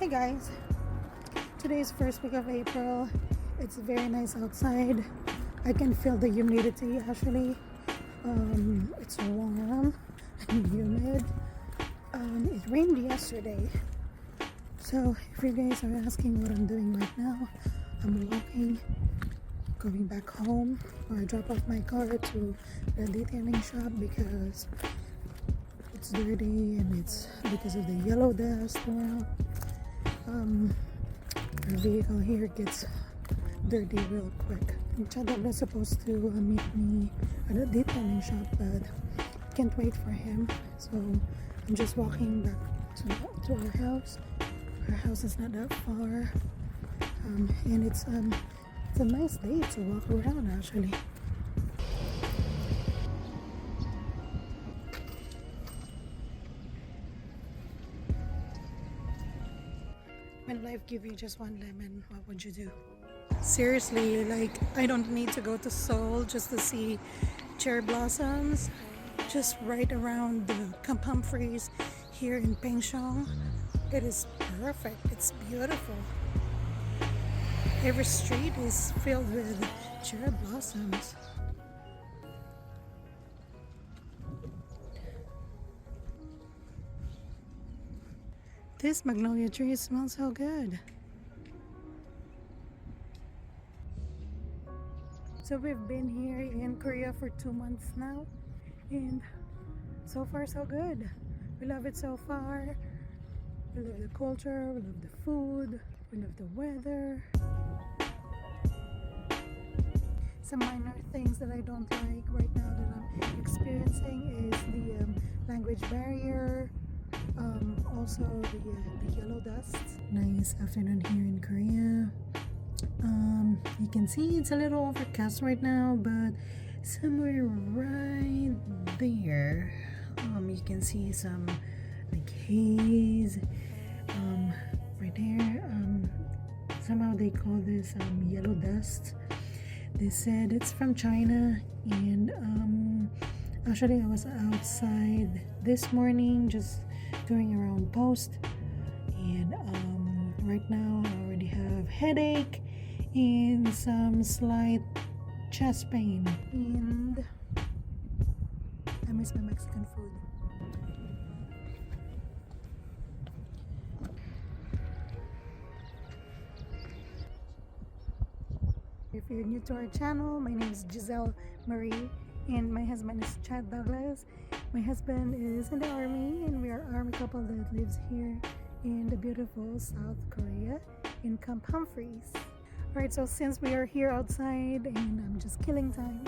Hey guys, today is first week of April. It's very nice outside. I can feel the humidity actually. It's warm and humid. It rained yesterday. So if you guys are asking what I'm doing right now, I'm walking, going back home, or I drop off my car to the detailing shop because it's dirty and it's because of the yellow dust around. Our vehicle here gets dirty real quick. And Chad was supposed to meet me at the detailing shop, but can't wait for him. So I'm just walking back to our house. Our house is not that far, and it's a nice day to walk around actually. When life gives you just one lemon, what would you do? Seriously, like I don't need to go to Seoul just to see cherry blossoms. Just right around the Camp Humphreys here in Pengshong. It is perfect. It's beautiful. Every street is filled with cherry blossoms. This magnolia tree smells so good. So we've been here in Korea for 2 months now, and so far so good. We love it so far. We love the culture, we love the food, we love the weather. Some minor things that I don't like right now that I'm experiencing is the language barrier. Also the yellow dust. Nice afternoon here in Korea. You can see it's a little overcast right now, but somewhere right there, you can see some like haze. Right there. Somehow they call this yellow dust. They said it's from China, and actually I was outside this morning just doing around post, and right now I already have headache and some slight chest pain, and I miss my Mexican food. If you're new to our channel, my name is Gizle Marie, and my husband is Chad Douglas. My husband is in the army, and we are an army couple that lives here in the beautiful South Korea in Camp Humphreys. Alright, so since we are here outside and I'm just killing time,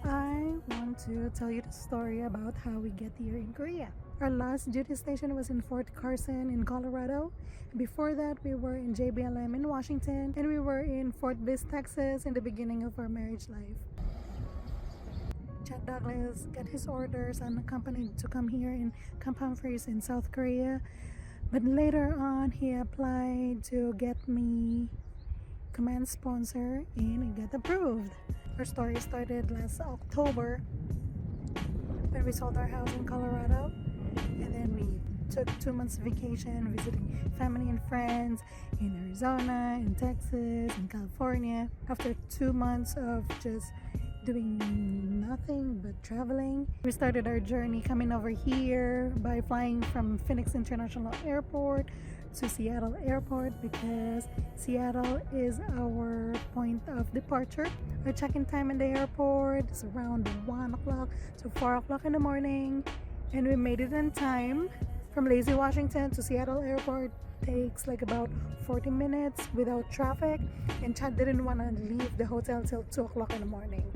I want to tell you the story about how we get here in Korea. Our last duty station was in Fort Carson in Colorado. Before that, we were in JBLM in Washington, and we were in Fort Bliss, Texas in the beginning of our marriage life. Chad Douglas got his orders on a company to come here in Camp Humphreys in South Korea, but later on he applied to get me command sponsor and it got approved. Our story started last October when we sold our house in Colorado, and then we took 2 months vacation visiting family and friends in Arizona, in Texas, in California. After 2 months of just doing nothing but traveling, we started our journey coming over here by flying from Phoenix International Airport to Seattle Airport, because Seattle is our point of departure. Our check-in time in the airport is around 1 o'clock to 4 o'clock in the morning, and we made it in time. From Lacey, Washington to Seattle Airport takes like about 40 minutes without traffic, and Chad didn't want to leave the hotel till 2 o'clock in the morning.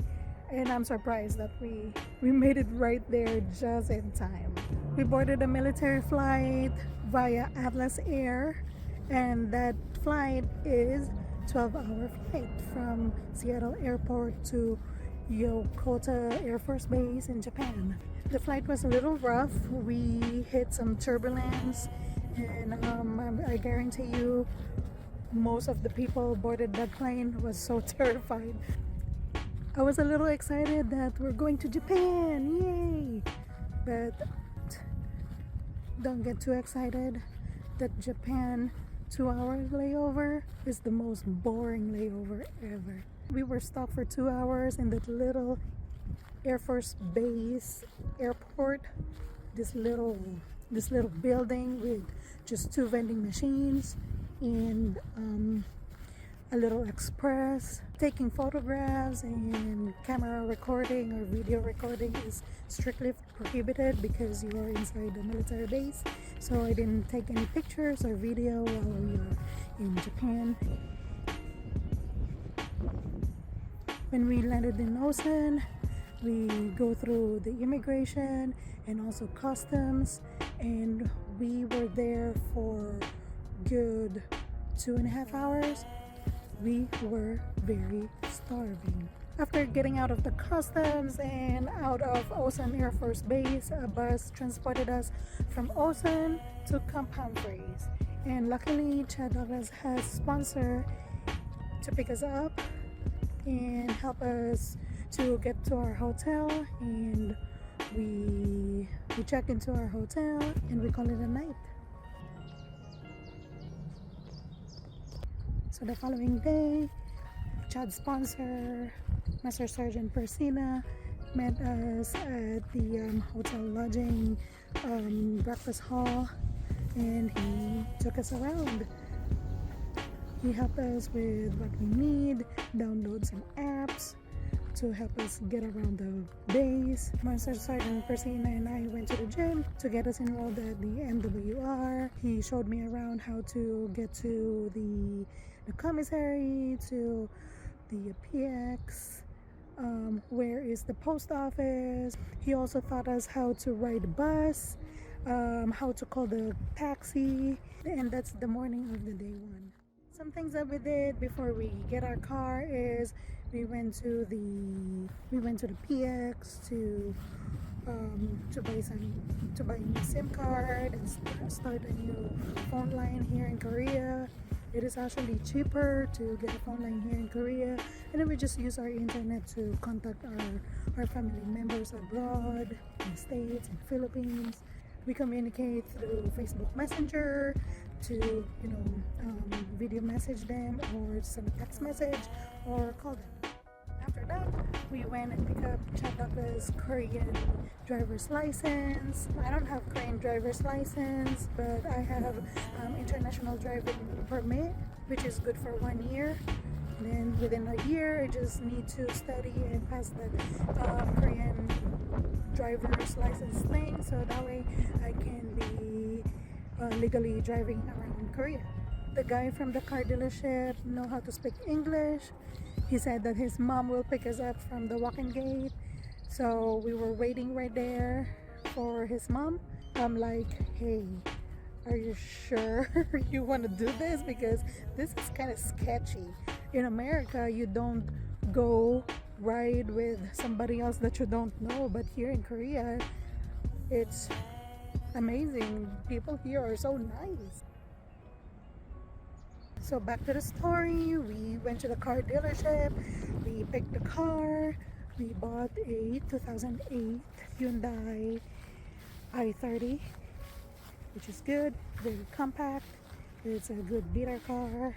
And I'm surprised that we made it right there just in time. We boarded a military flight via Atlas Air, and that flight is 12-hour flight from Seattle Airport to Yokota Air Force Base in Japan. The flight was a little rough. We hit some turbulence, and I guarantee you most of the people boarded that plane was so terrified. I was a little excited that we're going to Japan, yay! But don't get too excited that Japan 2 hour layover is the most boring layover ever. We were stuck for 2 hours in that little Air Force Base airport. This little building with just 2 vending machines and a little express. Taking photographs and camera recording or video recording is strictly prohibited because you are inside the military base. So I didn't take any pictures or video while we were in Japan. When we landed in Osan, we go through the immigration and also customs, and we were there for good 2.5 hours. We were very starving. After getting out of the customs and out of Osan Air Force Base, a bus transported us from Osan to Camp Humphreys. And luckily, Chad Douglas has sponsor to pick us up and help us to get to our hotel, and we check into our hotel and we call it a night. So the following day, Chad's sponsor, Master Sergeant Persina, met us at the hotel lodging breakfast hall, and he took us around. He helped us with what we need, download some apps to help us get around the base. Master Sergeant Persina and I went to the gym to get us enrolled at the MWR. He showed me around how to get to the commissary, to the PX, where is the post office. He also taught us how to ride a bus, how to call the taxi, and that's the morning of the day one. Some things that we did before we get our car is we went to the PX to buy a new SIM card and start a new phone line here in Korea. It is actually cheaper to get a phone line here in Korea, and then we just use our internet to contact our family members abroad, in the States and Philippines. We communicate through Facebook Messenger to video message them or send a text message or call them. After that, we went and picked up Chad Douglas' Korean driver's license. I don't have Korean driver's license, but I have international driving permit, which is good for 1 year. And then within a year, I just need to study and pass the Korean driver's license thing, so that way I can be legally driving around Korea. The guy from the car dealership know how to speak English. He said that his mom will pick us up from the walk-in gate, so we were waiting right there for his mom. I'm like, hey, are you sure you want to do this? Because this is kind of sketchy. In America, you don't go ride with somebody else that you don't know, but here in Korea, it's amazing. People here are so nice. So back to the story, we went to the car dealership, we picked the car, we bought a 2008 Hyundai i30, which is good, very compact, it's a good beater car,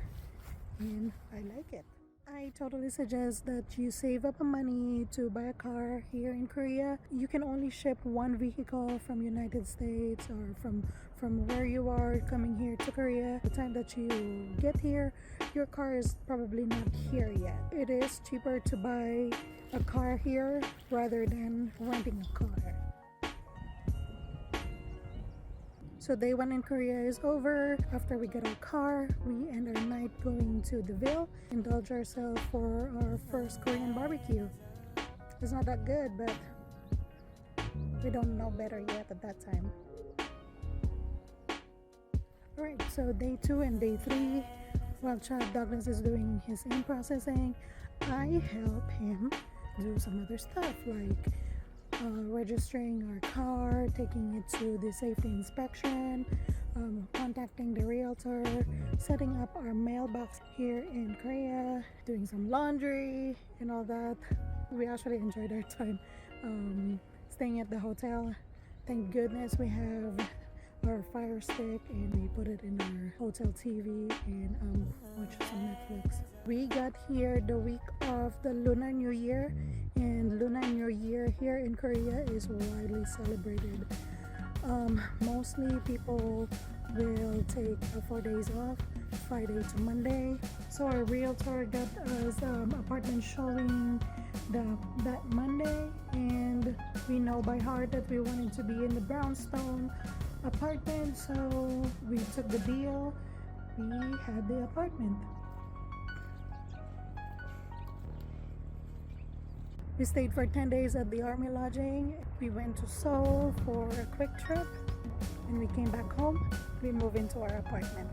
and I like it. I totally suggest that you save up money to buy a car here in Korea. You can only ship one vehicle from United States or from where you are coming here to Korea. The time that you get here, your car is probably not here yet. It is cheaper to buy a car here rather than renting a car. So day one in Korea is over. After we get our car, we end our night going to the Ville, indulge ourselves for our first Korean barbecue. It's not that good, but we don't know better yet at that time. Alright, so day 2 and day 3, while Chad Douglas is doing his in-processing, I help him do some other stuff like registering our car, taking it to the safety inspection, contacting the realtor, setting up our mailbox here in Korea, doing some laundry and all that. We actually enjoyed our time staying at the hotel. Thank goodness we have our Fire Stick and we put it in our hotel TV and watch some Netflix. We got here the week of the Lunar New Year, and Lunar New Year here in Korea is widely celebrated. Mostly people will take 4 days off, Friday to Monday. So our realtor got us apartment showing that Monday, and we know by heart that we wanted to be in the brownstone apartment, so we took the deal. We had the apartment. We stayed for 10 days at the Army Lodging. We went to Seoul for a quick trip and we came back home. We moved into our apartment.